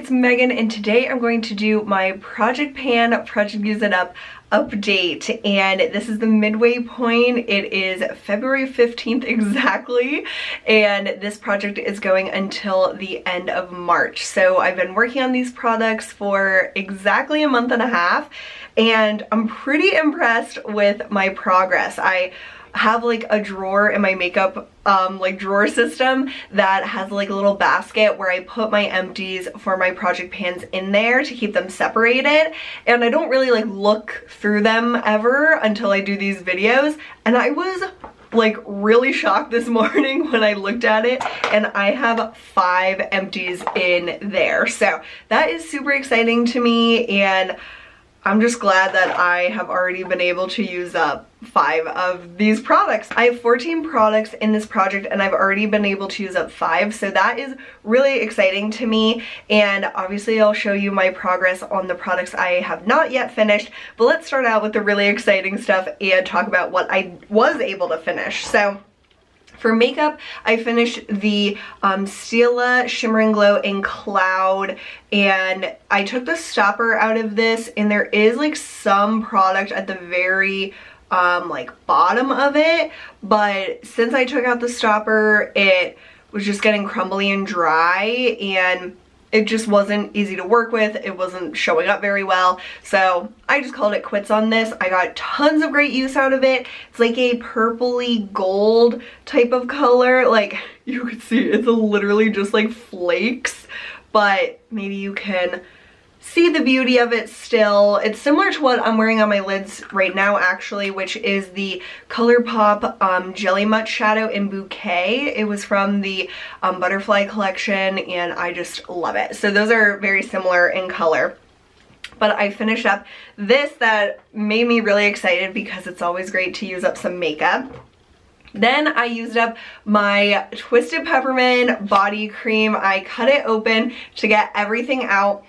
it's Megan, and today I'm going to do my Project Pan, Project Use It Up update, and this is the midway point. It is February 15th exactly, and this project is going until the end of March. So I've been working on these products for exactly a month and a half, and I'm pretty impressed with my progress. I have like a drawer in my makeup like drawer system that has like a little basket where I put my empties for my project pans in there to keep them separated, and I don't really like look through them ever until I do these videos, and I was like really shocked this morning when I looked at it and I have 5 empties in there. So that is super exciting to me, and I'm just glad that I have already been able to use up 5 of these products. I have 14 products in this project and I've already been able to use up 5, so that is really exciting to me, and obviously I'll show you my progress on the products I have not yet finished, but let's start out with the really exciting stuff and talk about what I was able to finish. So for makeup, I finished the Sela Shimmering Glow in Cloud, and I took the stopper out of this, and there is like some product at the very like bottom of it, but since I took out the stopper, it was just getting crumbly and dry, and it just wasn't easy to work with. It wasn't showing up very well, so I just called it quits on this. I got tons of great use out of it. It's like a purpley gold type of color. Like you can see, it's literally just like flakes, but maybe you can see the beauty of it still. It's similar to what I'm wearing on my lids right now actually, which is the ColourPop Jelly Mutt Shadow in Bouquet. It was from the Butterfly collection, and I just love it. So those are very similar in color. But I finished up this that made me really excited because it's always great to use up some makeup. Then I used up my Twisted Peppermint body cream. I cut it open to get everything out.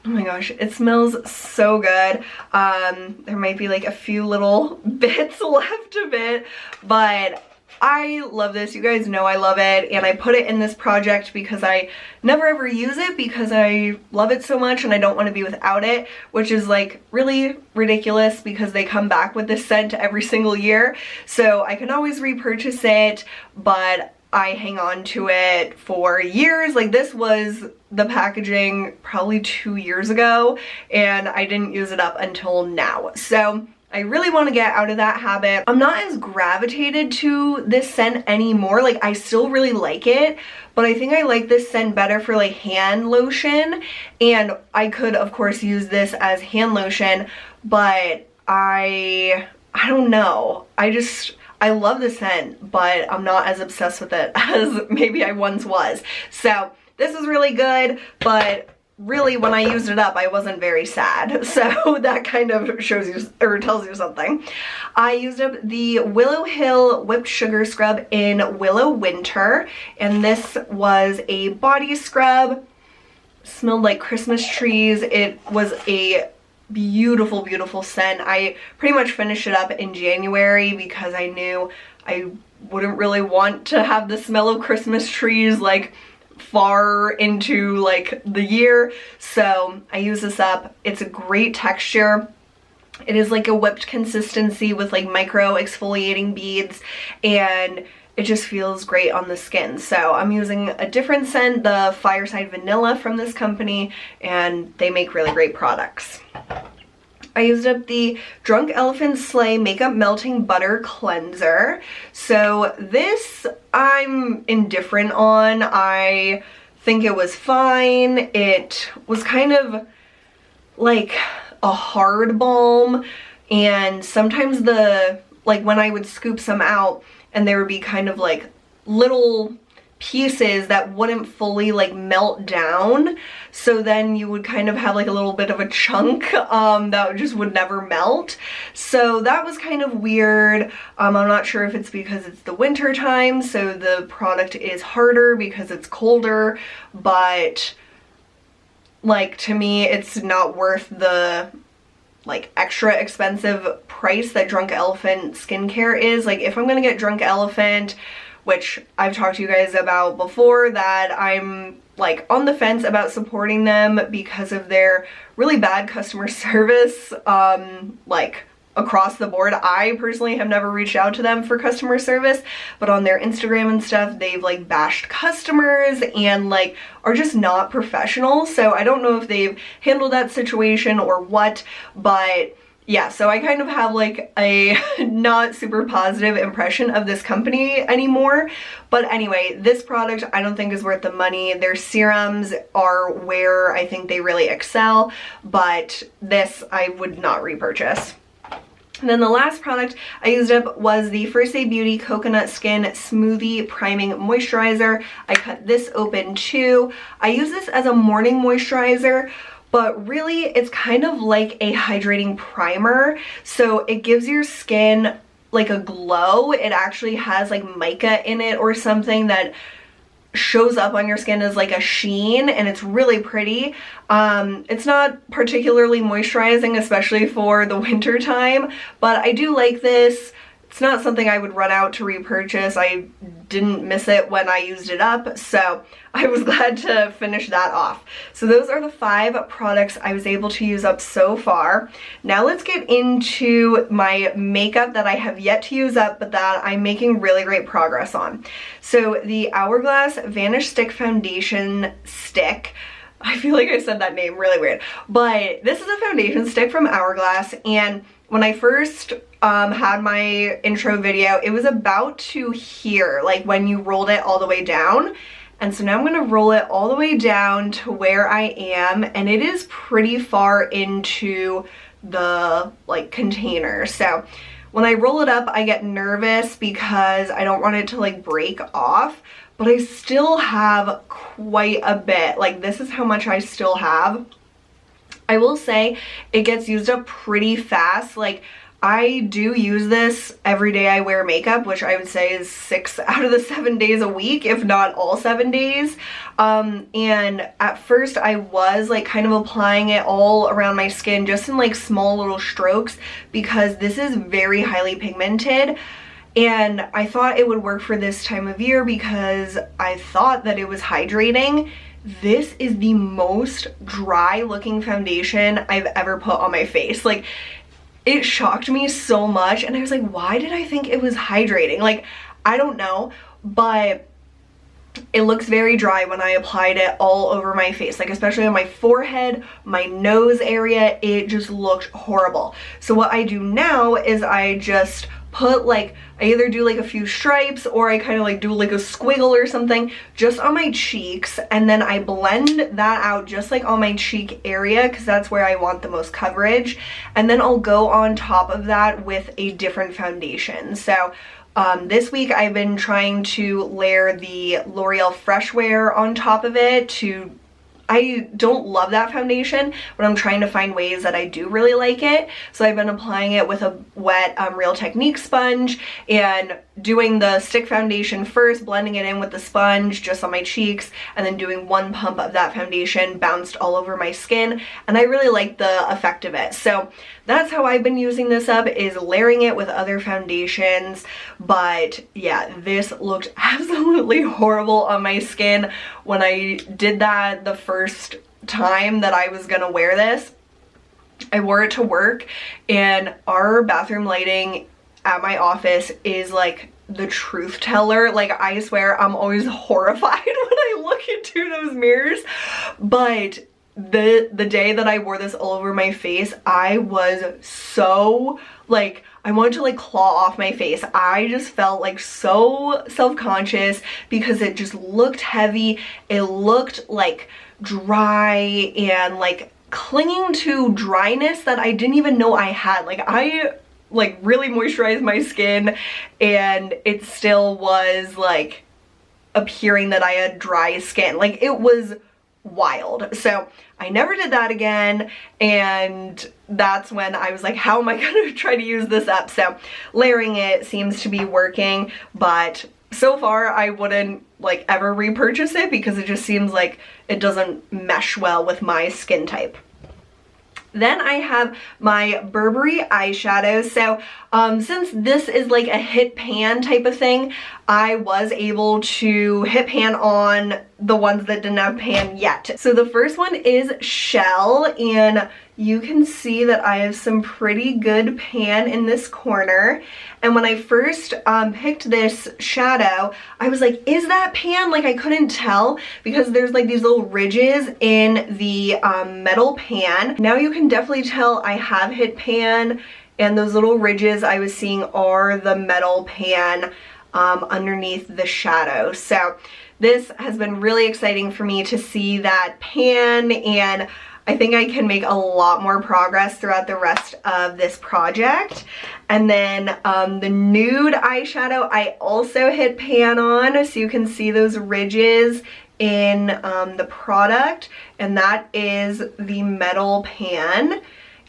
Oh my gosh, it smells so good. There might be like a few little bits left of it, but I love this. You guys know I love it, and I put it in this project because I never ever use it because I love it so much and I don't want to be without it, which is like really ridiculous because they come back with this scent every single year. So I can always repurchase it, but I hang on to it for years. Like this was the packaging probably 2 years ago, and I didn't use it up until now. So I really want to get out of that habit. I'm not as gravitated to this scent anymore. Like I still really like it, but I think I like this scent better for like hand lotion, and I could of course use this as hand lotion, but I don't know. I love the scent, but I'm not as obsessed with it as maybe I once was. So this is really good, but really when I used it up, I wasn't very sad. So that kind of shows you or tells you something. I used up the Willow Hill Whipped Sugar Scrub in Willow Winter, and this was a body scrub. Smelled like Christmas trees. It was a beautiful, beautiful scent. I pretty much finished it up in January because I knew I wouldn't really want to have the smell of Christmas trees like far into like the year. So I use this up. It's a great texture. It is like a whipped consistency with like micro exfoliating beads, and it just feels great on the skin. So I'm using a different scent, the Fireside Vanilla from this company, and they make really great products. I used up the Drunk Elephant Sleigh Makeup Melting Butter Cleanser. So this I'm indifferent on. I think it was fine. It was kind of like a hard balm, and sometimes like when I would scoop some out, and there would be kind of like little pieces that wouldn't fully like melt down, so then you would kind of have like a little bit of a chunk that just would never melt. So that was kind of weird. I'm not sure if it's because it's the winter time, so the product is harder because it's colder, but like to me it's not worth the like extra expensive price that Drunk Elephant skincare is. Like if I'm gonna get Drunk Elephant, which I've talked to you guys about before, that I'm like on the fence about supporting them because of their really bad customer service, like across the board. I personally have never reached out to them for customer service, but on their Instagram and stuff, they've like bashed customers and like are just not professional. So I don't know if they've handled that situation or what, but yeah, so I kind of have like a not super positive impression of this company anymore. But anyway, this product I don't think is worth the money. Their serums are where I think they really excel, but this I would not repurchase. And then the last product I used up was the First Aid Beauty Coconut Skin Smoothie Priming Moisturizer. I cut this open too. I use this as a morning moisturizer, but really it's kind of like a hydrating primer. So it gives your skin like a glow. It actually has like mica in it or something that shows up on your skin as like a sheen, and it's really pretty. It's not particularly moisturizing, especially for the winter time, but I do like this. It's not something I would run out to repurchase. I didn't miss it when I used it up, so I was glad to finish that off. So those are the 5 products I was able to use up so far. Now let's get into my makeup that I have yet to use up, but that I'm making really great progress on. So the Hourglass Vanish Stick Foundation Stick. I feel like I said that name really weird, but this is a foundation stick from Hourglass, and when I first had my intro video, it was about to here, like when you rolled it all the way down. And so now I'm gonna roll it all the way down to where I am, and it is pretty far into the like container. So when I roll it up, I get nervous because I don't want it to like break off, but I still have quite a bit. Like this is how much I still have. I will say it gets used up pretty fast. Like I do use this every day I wear makeup, which I would say is 6 out of the 7 days a week, if not all 7 days. And at first I was like kind of applying it all around my skin just in like small little strokes because this is very highly pigmented. And I thought it would work for this time of year because I thought that it was hydrating. This is the most dry looking foundation I've ever put on my face. Like, it shocked me so much, and I was like, why did I think it was hydrating? Like, I don't know, but it looks very dry when I applied it all over my face, like especially on my forehead, my nose area. It just looked horrible. So what I do now is I just put like, I either do like a few stripes or I kind of like do like a squiggle or something just on my cheeks, and then I blend that out just like on my cheek area because that's where I want the most coverage, and then I'll go on top of that with a different foundation. So this week I've been trying to layer the L'Oreal Fresh Wear on top of it to, I don't love that foundation, but I'm trying to find ways that I do really like it. So I've been applying it with a wet Real Technique sponge and doing the stick foundation first, blending it in with the sponge just on my cheeks, and then doing one pump of that foundation bounced all over my skin, and I really like the effect of it. So that's how I've been using this up, is layering it with other foundations. But yeah, this looked absolutely horrible on my skin when I did that the first time that I was gonna wear this. I wore it to work, and our bathroom lighting at my office is like the truth teller. Like, I swear I'm always horrified when I look into those mirrors. But the day that I wore this all over my face, I was so like, I wanted to like claw off my face. I just felt like so self-conscious because it just looked heavy. It looked like dry and like clinging to dryness that I didn't even know I had. Like, I like really moisturized my skin and it still was like appearing that I had dry skin. Like, it was wild. So I never did that again, and that's when I was like, how am I gonna try to use this up? So layering it seems to be working, but so far I wouldn't like ever repurchase it because it just seems like it doesn't mesh well with my skin type. Then I have my Burberry eyeshadows. So since this is like a hit pan type of thing, I was able to hit pan on the ones that didn't have pan yet. So the first one is Shell, and you can see that I have some pretty good pan in this corner. And when I first picked this shadow, I was like, is that pan? Like, I couldn't tell because there's like these little ridges in the metal pan. Now you can definitely tell I have hit pan, and those little ridges I was seeing are the metal pan underneath the shadow. So this has been really exciting for me to see that pan, and I think I can make a lot more progress throughout the rest of this project. And then the nude eyeshadow I also hit pan on, so you can see those ridges in the product, and that is the metal pan.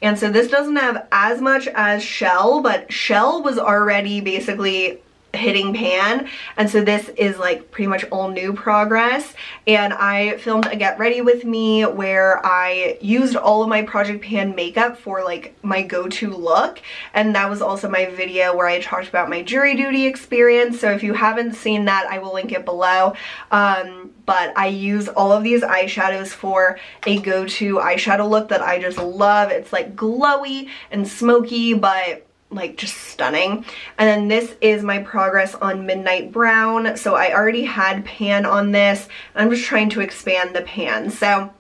And so this doesn't have as much as Shell, but Shell was already basically hitting pan, and so this is like pretty much all new progress. And I filmed a get ready with me where I used all of my project pan makeup for like my go-to look, and that was also my video where I talked about my jury duty experience. So if you haven't seen that, I will link it below. But I use all of these eyeshadows for a go-to eyeshadow look that I just love. It's like glowy and smoky, but like just stunning. And then this is my progress on Midnight Brown. So I already had pan on this. I'm just trying to expand the pan. So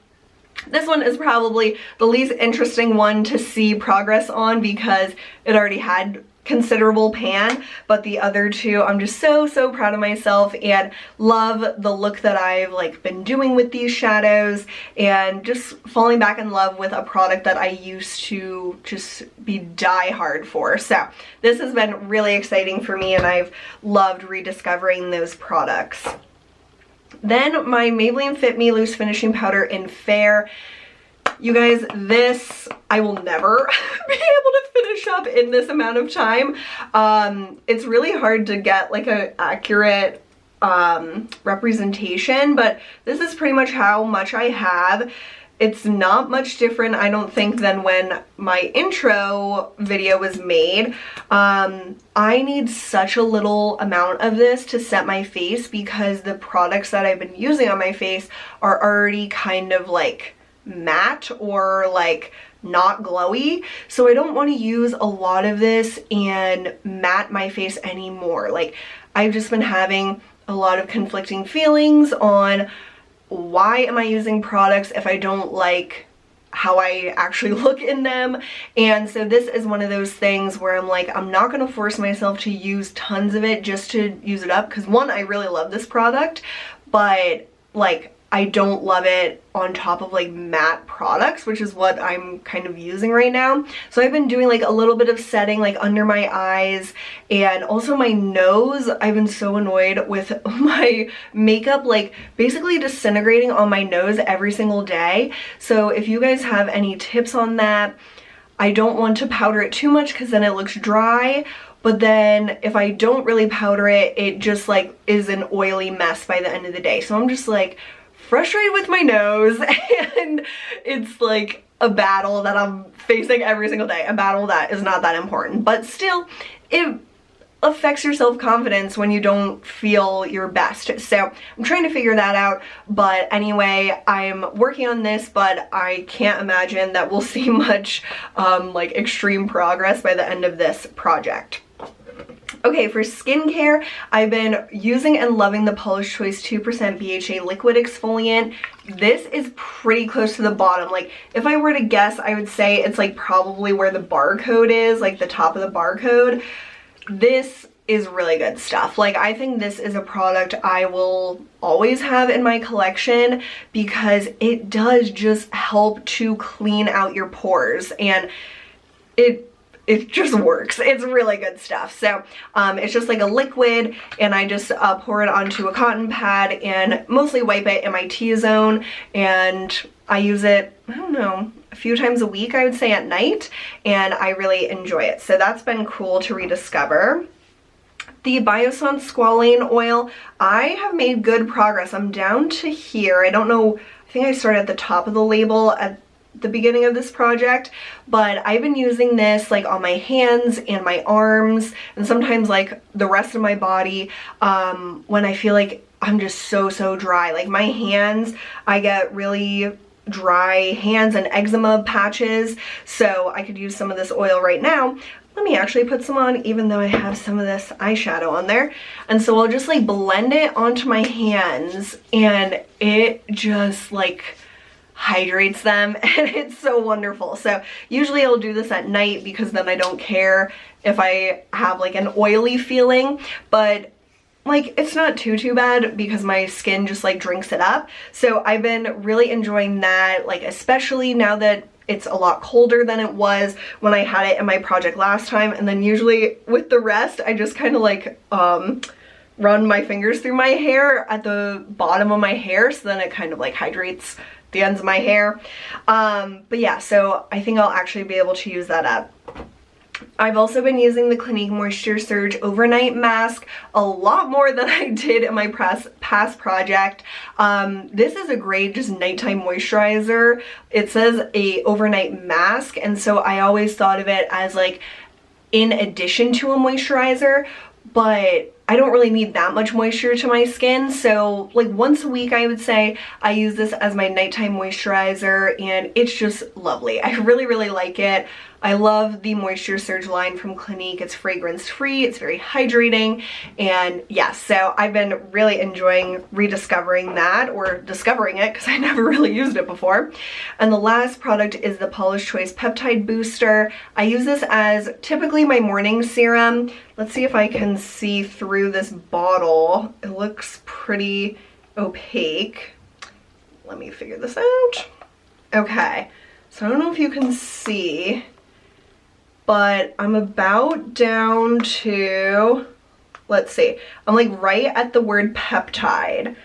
this one is probably the least interesting one to see progress on because it already had considerable pan, but the other two, I'm just so proud of myself and love the look that I've like been doing with these shadows, and just falling back in love with a product that I used to just be die hard for. So this has been really exciting for me, and I've loved rediscovering those products. Then my Maybelline Fit Me Loose Finishing Powder in Fair. You guys, this I will never be able to finish up in this amount of time. It's really hard to get like an accurate representation, but this is pretty much how much I have. It's not much different, I don't think, than when my intro video was made. I need such a little amount of this to set my face because the products that I've been using on my face are already kind of like matte or like not glowy, so I don't want to use a lot of this and matte my face anymore. Like, I've just been having a lot of conflicting feelings on why am I using products if I don't like how I actually look in them. And so this is one of those things where I'm like, I'm not going to force myself to use tons of it just to use it up, because one, I really love this product, but like I don't love it on top of like matte products, which is what I'm kind of using right now. So I've been doing like a little bit of setting like under my eyes and also my nose. I've been so annoyed with my makeup like basically disintegrating on my nose every single day. So if you guys have any tips on that, I don't want to powder it too much because then it looks dry. But then if I don't really powder it, it just like is an oily mess by the end of the day. So I'm just like frustrated with my nose, and it's like a battle that I'm facing every single day. A battle that is not that important, but still it affects your self-confidence when you don't feel your best. So I'm trying to figure that out. But anyway, I'm working on this, but I can't imagine that we'll see much like extreme progress by the end of this project. Okay, for skincare, I've been using and loving the Polish Choice 2% BHA liquid exfoliant. This is pretty close to the bottom. Like, if I were to guess, I would say it's like probably where the barcode is, like the top of the barcode. This is really good stuff. Like, I think this is a product I will always have in my collection because it does just help to clean out your pores, and it just works. It's really good stuff. So it's just like a liquid, and I just pour it onto a cotton pad and mostly wipe it in my T-zone, and I use it, I don't know, a few times a week, I would say, at night, and I really enjoy it. So that's been cool to rediscover. The Biossance Squalene Oil, I have made good progress. I'm down to here. I don't know, I think I started at the top of the label at the beginning of this project, but I've been using this like on my hands and my arms and sometimes like the rest of my body when I feel like I'm just so dry. Like my hands, I get really dry hands and eczema patches, so I could use some of this oil right now. Let me actually put some on, even though I have some of this eyeshadow on there. And so I'll just like blend it onto my hands, and it just like hydrates them, and it's so wonderful. So usually I'll do this at night because then I don't care if I have like an oily feeling, but like it's not too bad because my skin just like drinks it up. So I've been really enjoying that, like especially now that it's a lot colder than it was when I had it in my project last time. And then usually with the rest, I just kind of like run my fingers through my hair at the bottom of my hair, so then it kind of like hydrates the ends of my hair. But yeah, so I think I'll actually be able to use that up. I've also been using the Clinique Moisture Surge Overnight Mask a lot more than I did in my past project. This is a great just nighttime moisturizer. It says a overnight mask, and so I always thought of it as like in addition to a moisturizer, but I don't really need that much moisture to my skin, so like once a week I would say I use this as my nighttime moisturizer, and it's just lovely. I really like it. I love the Moisture Surge line from Clinique. It's fragrance free, it's very hydrating, and yes, so I've been really enjoying rediscovering that, or discovering it because I never really used it before. And the last product is the Paula's Choice Peptide Booster. I use this as typically my morning serum. Let's see if I can see through this bottle. It looks pretty opaque. Let me figure this out. Okay, so I don't know if you can see, but I'm about down to, let's see, I'm like right at the word peptide.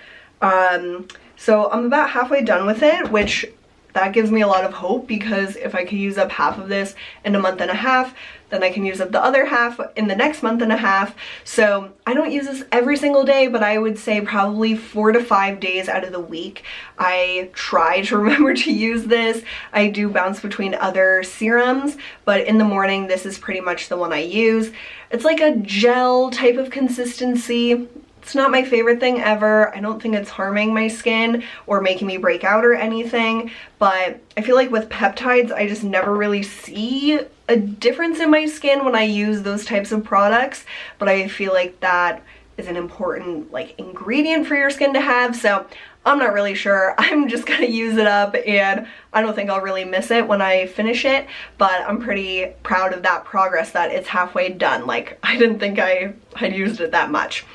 So I'm about halfway done with it, which that gives me a lot of hope, because if I could use up half of this in a month and a half, then I can use up the other half in the next month and a half. So I don't use this every single day, but I would say probably 4 to 5 days out of the week I try to remember to use this. I do bounce between other serums, but in the morning this is pretty much the one I use. It's like a gel type of consistency. It's not my favorite thing ever. I don't think it's harming my skin or making me break out or anything, but I feel like with peptides, I just never really see a difference in my skin when I use those types of products, but I feel like that is an important like ingredient for your skin to have, so I'm not really sure. I'm just gonna use it up, and I don't think I'll really miss it when I finish it, but I'm pretty proud of that progress, that it's halfway done. Like, I didn't think I had used it that much.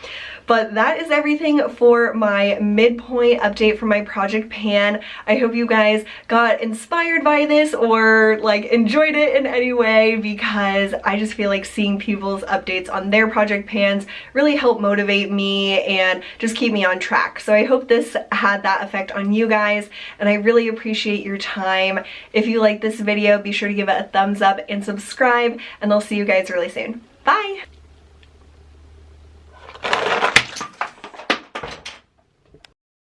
But that is everything for my midpoint update for my project pan. I hope you guys got inspired by this or like enjoyed it in any way, because I just feel like seeing people's updates on their project pans really help motivate me and just keep me on track. So I hope this had that effect on you guys, and I really appreciate your time. If you like this video, be sure to give it a thumbs up and subscribe, and I'll see you guys really soon. Bye!